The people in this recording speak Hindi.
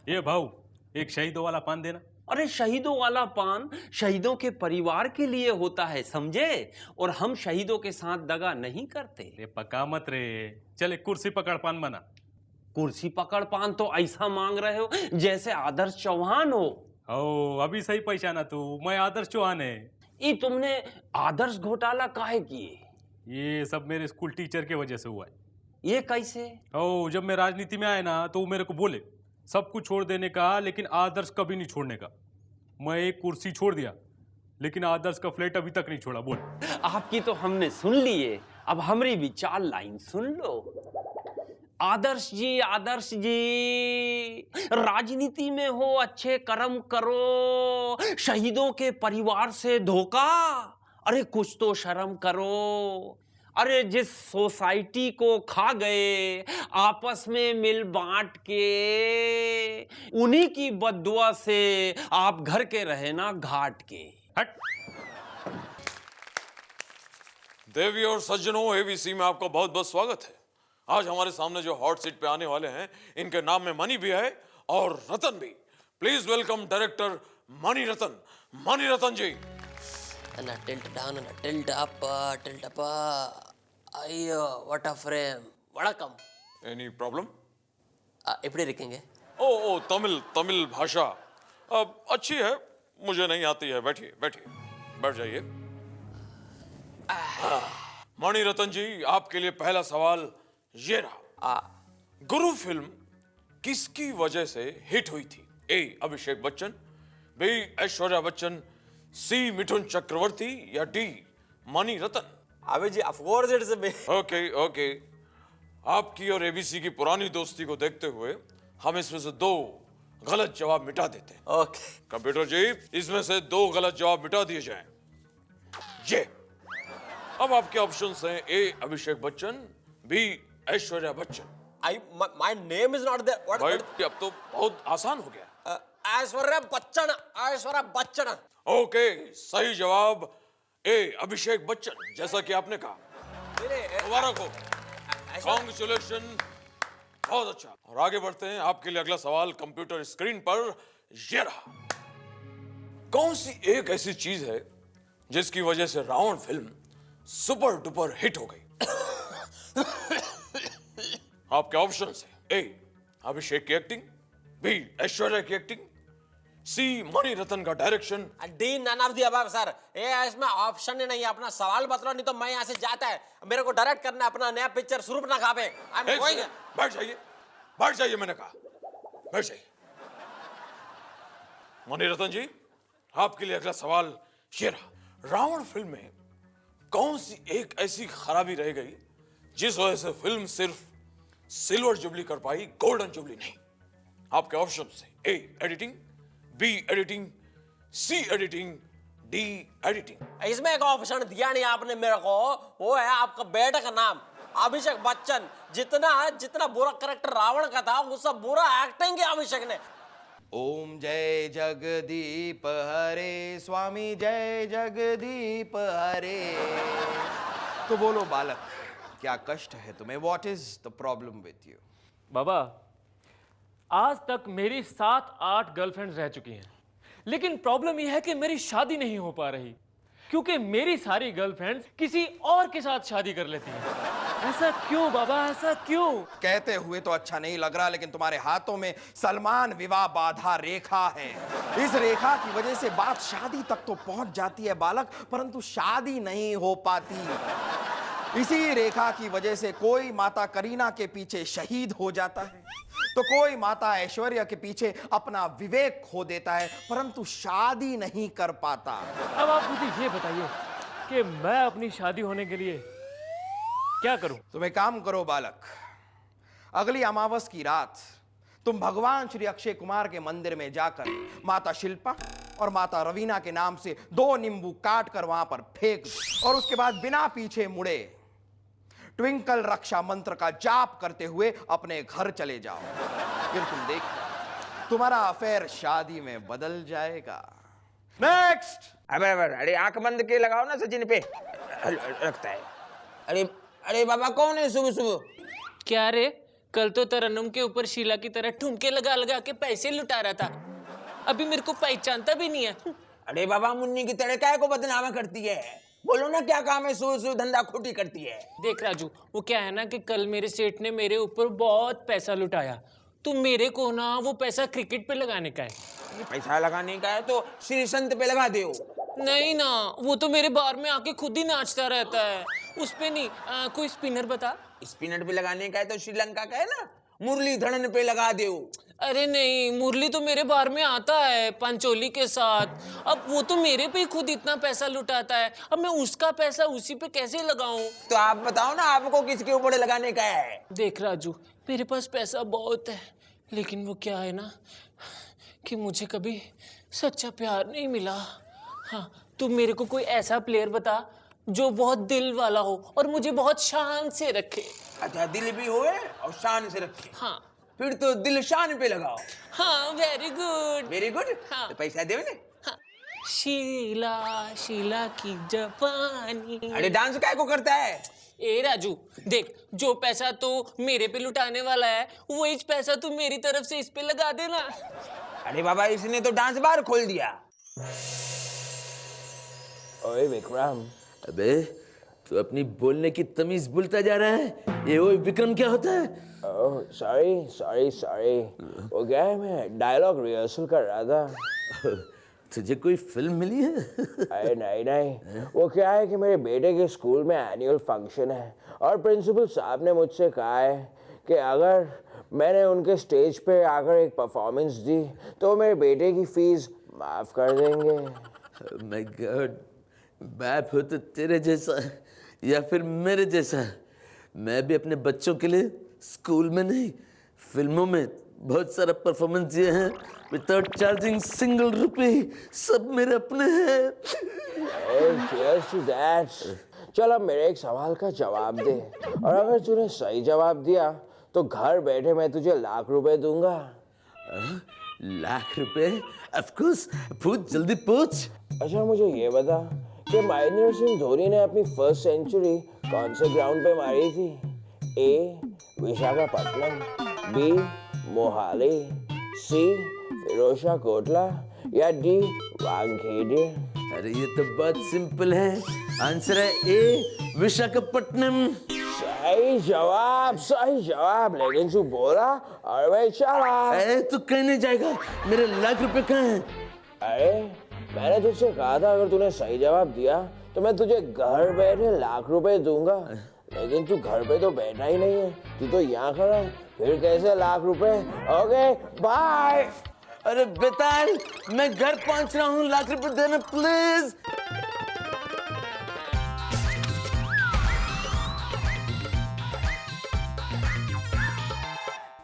ये भाऊ एक शहीदों वाला पान देना। अरे शहीदों वाला पान शहीदों के परिवार के लिए होता है, समझे? और हम शहीदों के साथ दगा नहीं करते। ये पका मत रे, चल एक कुर्सी पकड़ पान बना। कुर्सी पकड़ पान तो ऐसा मांग रहे हो जैसे आदर्श चौहान हो। ओ अभी सही पहचाना तू, मैं आदर्श चौहान है। ये तुमने आदर्श घोटाला काहे किए? ये सब मेरे स्कूल टीचर के वजह से हुआ है। ये कैसे? ओ जब मैं राजनीति में आया ना तो वो मेरे को बोले सब कुछ छोड़ देने का, लेकिन आदर्श कभी नहीं छोड़ने का। मैं एक कुर्सी छोड़ दिया, लेकिन आदर्श का फ्लैट अभी तक नहीं छोड़ा। बोल। आपकी तो हमने सुन लिए, अब हमारी भी 4 लाइन सुन लो। आदर्श जी, राजनीति में हो अच्छे कर्म करो, शहीदों के परिवार से धोखा, अरे कुछ तो शर्म करो। अरे जिस सोसाइटी को खा गए आपस में मिल बांट के, उन्हीं की बद्दुआ से आप घर के रहे ना घाट के। हट। देवी और सज्जनों, एबीसी में आपका बहुत बहुत स्वागत है। आज हमारे सामने जो हॉट सीट पे आने वाले हैं, इनके नाम में मनी भी है और रतन भी। Please welcome director Mani Ratan. Mani Ratan ji. And a tilt down and a tilt up, tilt up. ஐயோ what a frame. வணக்கம். Any problem? எப்படி இருக்கீங்க? ओ तमिल भाषा अब अच्छी है, मुझे नहीं आती है। बैठिए बैठिए, बैठ जाइए। मणि रतन जी, आपके लिए पहला सवाल ये रहा। गुरु फिल्म किसकी वजह से हिट हुई थी? A Abhishek Bachchan, B Aishwarya Bachchan, C Mithun Chakraborty या डी मणि रतन? अभी जी of course it's B. Okay, आपकी और एबीसी की पुरानी दोस्ती को देखते हुए हम इसमें से 2 गलत जवाब मिटा देते हैं। ओके कंप्यूटर जी, इसमें से 2 गलत जवाब मिटा दिए जाएं। ये अब आपके ऑप्शंस हैं A Abhishek Bachchan, B Aishwarya Bachchan. My name is not there. भाई अब तो बहुत आसान हो गया। ऐश्वर्या बच्चन। ओके, सही जवाब ए अभिषेक बच्चन, जैसा कि आपने कहा। मुबारक हो, कांग्रेचुलेशन, बहुत अच्छा। और आगे बढ़ते हैं। आपके लिए अगला सवाल कंप्यूटर स्क्रीन पर ये रहा। कौन सी एक ऐसी चीज है जिसकी वजह से Raavan film super duper hit हो गई? आपके ऑप्शन है ए अभिषेक की एक्टिंग, बी ऐश्वर्या की एक्टिंग, सी मणि रतन का direction, D none of the above sir. ये इसमें ऑप्शन ही नहीं है। अपना सवाल बतलाओ, नहीं तो मैं यहाँ से जाता है। मेरे को डायरेक्ट करना है अपना नया पिक्चर सूर्पनखा पे। I am going. बैठ जाइए, मैंने कहा बैठ जाइए। मणि रतन जी, आपके लिए अगला सवाल ये रहा। रावण फिल्म में कौन सी एक ऐसी खराबी रह गई जिस वजह से फिल्म सिर्फ सिल्वर जुबली कर पाई, गोल्डन जुबली नहीं? आपके ऑप्शन है ए एडिटिंग, बी एडिटिंग, सी एडिटिंग, डी एडिटिंग। इसमें एक ऑप्शन दिया नहीं आपने मेरे को, वो है आपका बेटे का नाम अभिषेक बच्चन। जितना बुरा करेक्टर रावण का था, वो सब बुरा एक्टिंग किया अभिषेक ने। ओम जय जगदीप हरे स्वामी, जय जगदीप हरे। तो बोलो बालक, क्या कष्ट है तुम्हें? What is the problem with you? बाबा, आज तक मेरी 7-8 गर्लफ्रेंड्स रह चुकी हैं, लेकिन प्रॉब्लम यह है कि मेरी शादी नहीं हो पा रही, क्योंकि मेरी सारी गर्लफ्रेंड्स किसी और के साथ शादी कर लेती हैं। ऐसा क्यों बाबा, ऐसा क्यों? कहते हुए तो अच्छा नहीं लग रहा, लेकिन तुम्हारे हाथों में सलमान विवाह बाधा रेखा है। इस रेखा की वजह से बात शादी तक तो पहुंच जाती है बालक, परंतु शादी नहीं हो पाती। इसी रेखा की वजह से कोई माता करीना के पीछे शहीद हो जाता है, तो कोई माता ऐश्वर्या के पीछे अपना विवेक खो देता है, परंतु शादी नहीं कर पाता। अब आप मुझे ये बताइए कि मैं अपनी शादी होने के लिए क्या करूं? तुम एक काम करो बालक, अगली अमावस की रात तुम भगवान श्री अक्षय कुमार के मंदिर में जाकर माता शिल्पा और माता रवीना के नाम से 2 नींबू काट कर वहां पर फेंक दो, और उसके बाद बिना पीछे मुड़े ट्विंकल रक्षा मंत्र का जाप करते हुए अपने घर चले जाओ। फिर तुम देख, तुम्हारा अफेयर शादी में बदल जाएगा। नेक्स्ट। अरे आंख बंद के लगाओ ना सचिन पे रखता है। अरे बाबा, कौन है सुबह सुबह? क्या रे, कल तो तरन्नुम के ऊपर शीला की तरह ठुमके लगा लगा के पैसे लुटा रहा था, अभी मेरे को पहचानता भी नहीं है। अरे बाबा, मुन्नी की तरह काय को बदनामा करती है? बोलो ना क्या काम है, सू धंधा खोटी करती है। देख राजू, वो क्या है ना कि कल मेरे सेठ ने मेरे ऊपर बहुत पैसा लुटाया, तो मेरे को ना वो पैसा क्रिकेट पे लगाने का है। ये पैसा लगाने का है तो श्री संत पे लगा दो। नहीं ना, वो तो मेरे बार में आके खुद ही नाचता रहता है, उस पे नहीं। कोई स्पिनर बता। स्पिनर पे लगाने का है तो श्रीलंका का है ना, मुरलीधरन पे लगा दो। अरे नहीं, मुरली तो मेरे बार में आता है पंचोली के साथ। अब वो तो मेरे पे ही खुद इतना पैसा लुटाता है, अब मैं उसका पैसा उसी पे कैसे लगाऊं? तो आप बताओ ना, आपको किसके ऊपर लगाने का है? देख राजू, मेरे पास पैसा बहुत है, लेकिन वो क्या है ना कि मुझे कभी सच्चा प्यार नहीं मिला। हाँ, तू मेरे को कोई ऐसा प्लेयर बता जो बहुत दिल वाला हो और मुझे बहुत शान से रखे। अच्छा, दिल भी होए और शान से रखे। हाँ फिर तो दिल शान पे लगाओ। हाँ, वेरी गुड। Very good. हाँ। तो पैसा दे ने। हाँ। शीला शीला की जवानी। अरे डांस काय को करता है? ए राजू, देख, जो पैसा तो मेरे पे लुटाने वाला है, वही पैसा तू मेरी तरफ से इस पे लगा देना। अरे बाबा, इसने तो डांस बार खोल दिया। ओए विक्रम, अबे तू अपनी बोलने की तमीज भूलता जा रहा है। ये ओए विक्रम क्या होता है? ओह सॉरी, वो क्या है, मैं डायलॉग रिहर्सल कर रहा था। तुझे कोई फिल्म मिली है? अरे नहीं, वो क्या है कि मेरे बेटे के स्कूल में एनुअल फंक्शन है और प्रिंसिपल साहब ने मुझसे कहा है कि अगर मैंने उनके स्टेज पे आकर एक परफॉर्मेंस दी तो मेरे बेटे की फीस माफ कर देंगे। माय गॉड, बाप हो तो तेरे जैसा या फिर मेरे जैसा। मैं भी अपने बच्चों के लिए स्कूल में नहीं, फिल्मों में बहुत सारा परफॉर्मेंस दिए हैं विदाउट चार्जिंग सिंगल रुपी। सब मेरे अपने हैं। Cheers to that. चल अब मेरे एक सवाल का जवाब दे, और अगर तूने सही जवाब दिया तो घर बैठे मैं तुझे ₹1,00,000 दूंगा। ₹1,00,000? ऑफ कोर्स, पूछ, जल्दी पूछ। अच्छा, मुझे ये बता कि महेंद्र सिंह धोनी ने अपनी फर्स्ट सेंचुरी कौन से ग्राउंड पे मारी थी? ए विशाखापट्टनम, बी मोहाली, सी फिरोजशाह कोटला या डी वानखेड़े? अरे ये तो बहुत सिंपल है, आंसर है ए विशाखापट्टनम। सही जवाब, लेकिन तू बोला और मैं चला। अरे तू कहीं नहीं जाएगा, मेरे ₹1,00,000 कहाँ हैं? अरे मैंने तुझसे कहा था अगर तूने सही जवाब दिया तो मैं तुझे घर बैठे ₹1,00,000 दूंगा, लेकिन तू घर पे तो बैठा ही नहीं है, तू तो यहाँ खड़ा है, फिर कैसे ₹1,00,000? Okay bye. अरे बेताल, मैं घर पहुंच रहा हूँ, ₹1,00,000 देना प्लीज।